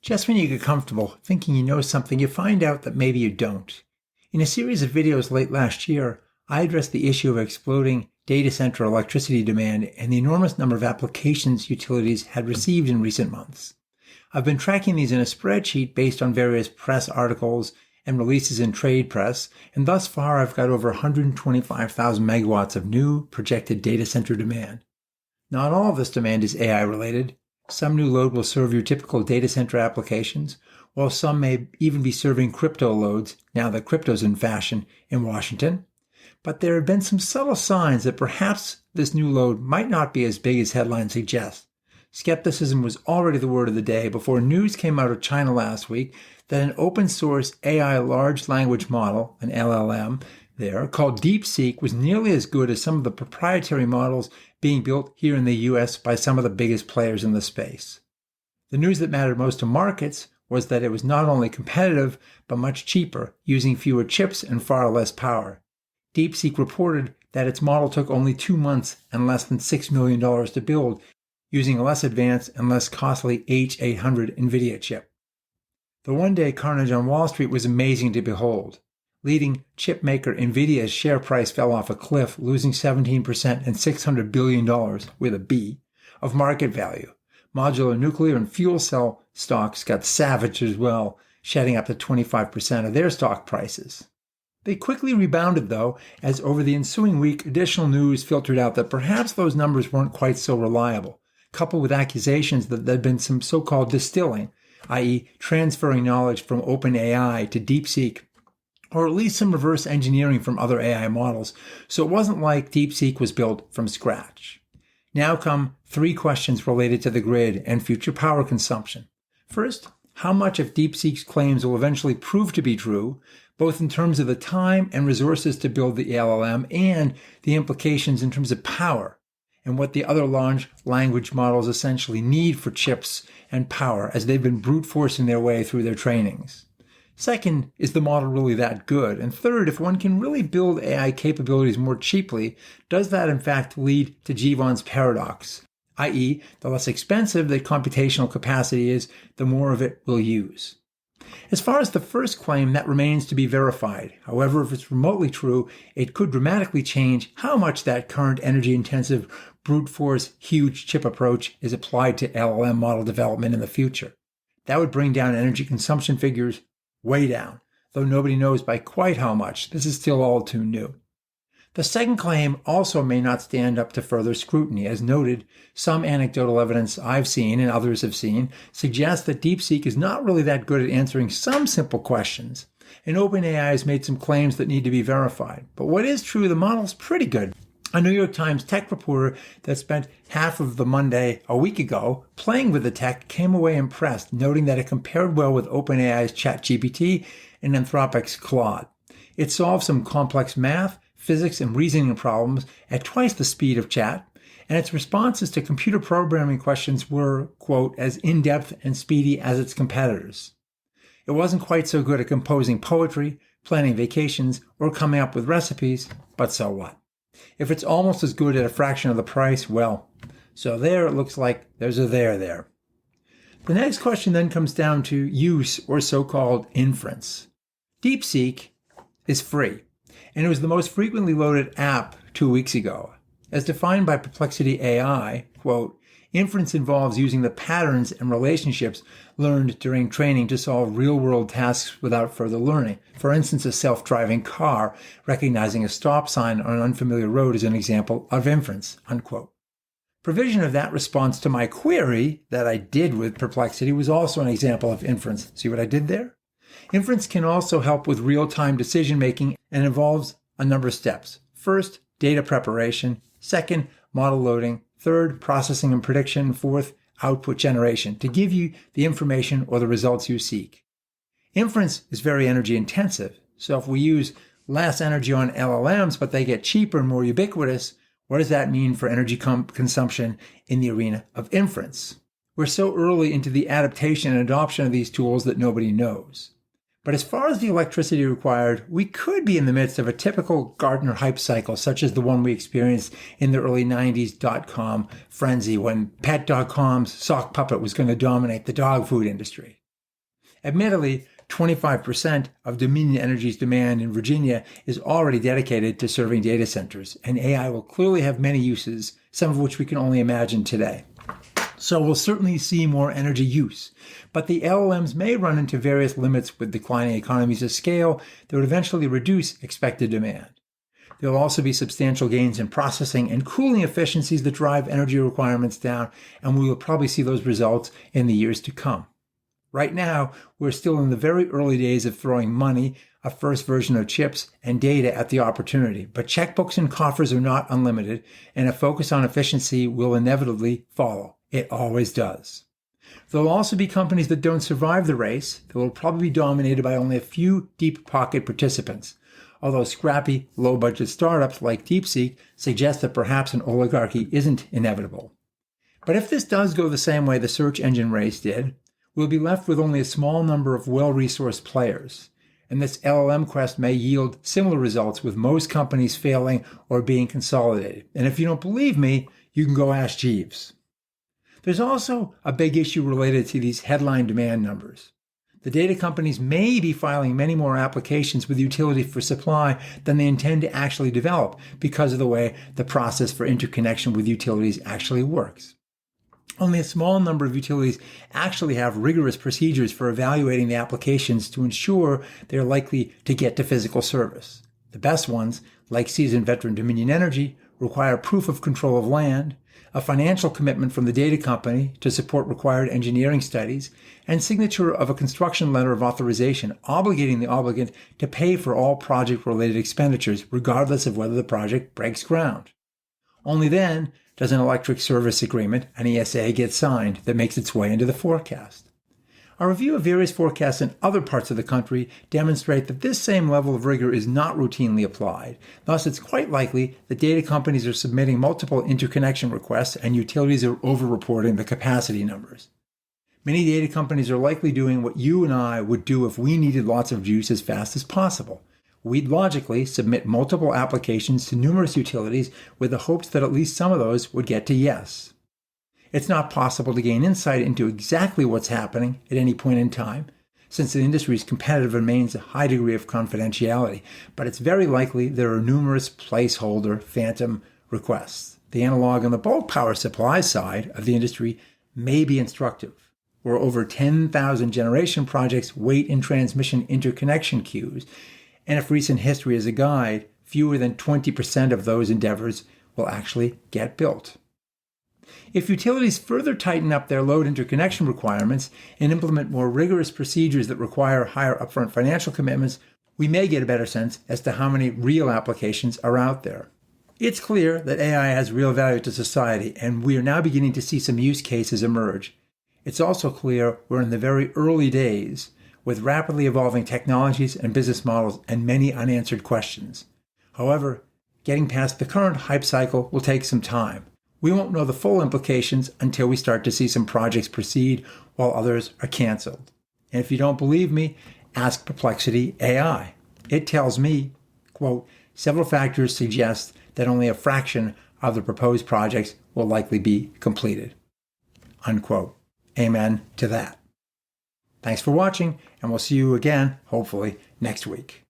Just when you get comfortable thinking you know something, you find out that maybe you don't. In a series of videos late last year, I addressed the issue of exploding data center electricity demand and the enormous number of applications utilities had received in recent months. I've been tracking these in a spreadsheet based on various press articles and releases in trade press, and thus far I've got over 125,000 megawatts of new projected data center demand. Not all of this demand is AI related. Some new load will serve your typical data center applications, while some may even be serving crypto loads now that crypto's in fashion in Washington. But there have been some subtle signs that perhaps this new load might not be as big as headlines suggest. Skepticism was already the word of the day before news came out of China last week that an open source AI large language model, an LLM, there called DeepSeek was nearly as good as some of the proprietary models being built here in the US by some of the biggest players in the space. The news that mattered most to markets was that it was not only competitive, but much cheaper, using fewer chips and far less power. DeepSeek reported that its model took only 2 months and less than $6 million to build, using a less advanced and less costly H800 NVIDIA chip. The one-day carnage on Wall Street was amazing to behold. Leading chip maker NVIDIA's share price fell off a cliff, losing 17% and $600 billion, with a B, of market value. Modular, nuclear, and fuel cell stocks got savaged as well, shedding up to 25% of their stock prices. They quickly rebounded, though, as over the ensuing week, additional news filtered out that perhaps those numbers weren't quite so reliable, coupled with accusations that there'd been some so-called distilling, i.e. transferring knowledge from OpenAI to DeepSeek, or at least some reverse engineering from other AI models, so it wasn't like DeepSeek was built from scratch. Now come 3 questions related to the grid and future power consumption. First, how much of DeepSeek's claims will eventually prove to be true, both in terms of the time and resources to build the LLM and the implications in terms of power, and what the other large language models essentially need for chips and power as they've been brute forcing their way through their trainings. Second, is the model really that good? And third, if one can really build AI capabilities more cheaply, does that in fact lead to Jeevan's paradox? I.e., the less expensive the computational capacity is, the more of it we'll use. As far as the first claim, that remains to be verified. However, if it's remotely true, it could dramatically change how much that current energy-intensive, brute force, huge chip approach is applied to LLM model development in the future. That would bring down energy consumption figures way down, though nobody knows by quite how much. This is still all too new. The second claim also may not stand up to further scrutiny. As noted, some anecdotal evidence I've seen and others have seen suggests that DeepSeek is not really that good at answering some simple questions, and OpenAI has made some claims that need to be verified. But what is true, the model's pretty good. A New York Times tech reporter that spent half of the Monday a week ago playing with the tech came away impressed, noting that it compared well with OpenAI's ChatGPT and Anthropic's Claude. It solved some complex math, physics, and reasoning problems at twice the speed of chat, and its responses to computer programming questions were, quote, as in-depth and speedy as its competitors. It wasn't quite so good at composing poetry, planning vacations, or coming up with recipes, but so what? If it's almost as good at a fraction of the price, well, so there it looks like there's a there. The next question then comes down to use, or so-called inference. DeepSeek is free, and it was the most frequently loaded app 2 weeks ago. As defined by Perplexity AI, quote, inference involves using the patterns and relationships learned during training to solve real-world tasks without further learning. For instance, a self-driving car recognizing a stop sign on an unfamiliar road is an example of inference, unquote. Provision of that response to my query that I did with Perplexity was also an example of inference. See what I did there? Inference can also help with real-time decision-making and involves a number of steps. First, data preparation. Second, model loading. Third, processing and prediction. Fourth, output generation to give you the information or the results you seek. Inference is very energy intensive. So if we use less energy on LLMs, but they get cheaper and more ubiquitous, what does that mean for energy consumption in the arena of inference? We're so early into the adaptation and adoption of these tools that nobody knows. But as far as the electricity required, we could be in the midst of a typical Gartner hype cycle, such as the one we experienced in the early 90s .com frenzy when Pet.com's sock puppet was going to dominate the dog food industry. Admittedly, 25% of Dominion Energy's demand in Virginia is already dedicated to serving data centers, and AI will clearly have many uses, some of which we can only imagine today. So we'll certainly see more energy use, but the LLMs may run into various limits with declining economies of scale that would eventually reduce expected demand. There will also be substantial gains in processing and cooling efficiencies that drive energy requirements down, and we will probably see those results in the years to come. Right now, we're still in the very early days of throwing money, a first version of chips, and data at the opportunity. But checkbooks and coffers are not unlimited, and a focus on efficiency will inevitably follow. It always does. There will also be companies that don't survive the race that will probably be dominated by only a few deep-pocket participants, although scrappy, low-budget startups like DeepSeek suggest that perhaps an oligarchy isn't inevitable. But if this does go the same way the search engine race did, we'll be left with only a small number of well-resourced players, and this LLM quest may yield similar results with most companies failing or being consolidated. And if you don't believe me, you can go ask Jeeves. There's also a big issue related to these headline demand numbers. The data companies may be filing many more applications with utility for supply than they intend to actually develop because of the way the process for interconnection with utilities actually works. Only a small number of utilities actually have rigorous procedures for evaluating the applications to ensure they're likely to get to physical service. The best ones, like seasoned veteran Dominion Energy, require proof of control of land, a financial commitment from the data company to support required engineering studies, and signature of a construction letter of authorization obligating the obligant to pay for all project-related expenditures, regardless of whether the project breaks ground. Only then does an electric service agreement, an ESA, get signed that makes its way into the forecast. A review of various forecasts in other parts of the country demonstrate that this same level of rigor is not routinely applied. Thus, it's quite likely that data companies are submitting multiple interconnection requests and utilities are over-reporting the capacity numbers. Many data companies are likely doing what you and I would do if we needed lots of juice as fast as possible. We'd logically submit multiple applications to numerous utilities with the hopes that at least some of those would get to yes. It's not possible to gain insight into exactly what's happening at any point in time, since the industry's competitive remains a high degree of confidentiality, but it's very likely there are numerous placeholder phantom requests. The analog on the bulk power supply side of the industry may be instructive, where over 10,000 generation projects wait in transmission interconnection queues, and if recent history is a guide, fewer than 20% of those endeavors will actually get built. If utilities further tighten up their load interconnection requirements and implement more rigorous procedures that require higher upfront financial commitments, we may get a better sense as to how many real applications are out there. It's clear that AI has real value to society, and we are now beginning to see some use cases emerge. It's also clear we're in the very early days, with rapidly evolving technologies and business models and many unanswered questions. However, getting past the current hype cycle will take some time. We won't know the full implications until we start to see some projects proceed while others are canceled. And if you don't believe me, ask Perplexity AI. It tells me, quote, several factors suggest that only a fraction of the proposed projects will likely be completed. Unquote. Amen to that. Thanks for watching, and we'll see you again, hopefully, next week.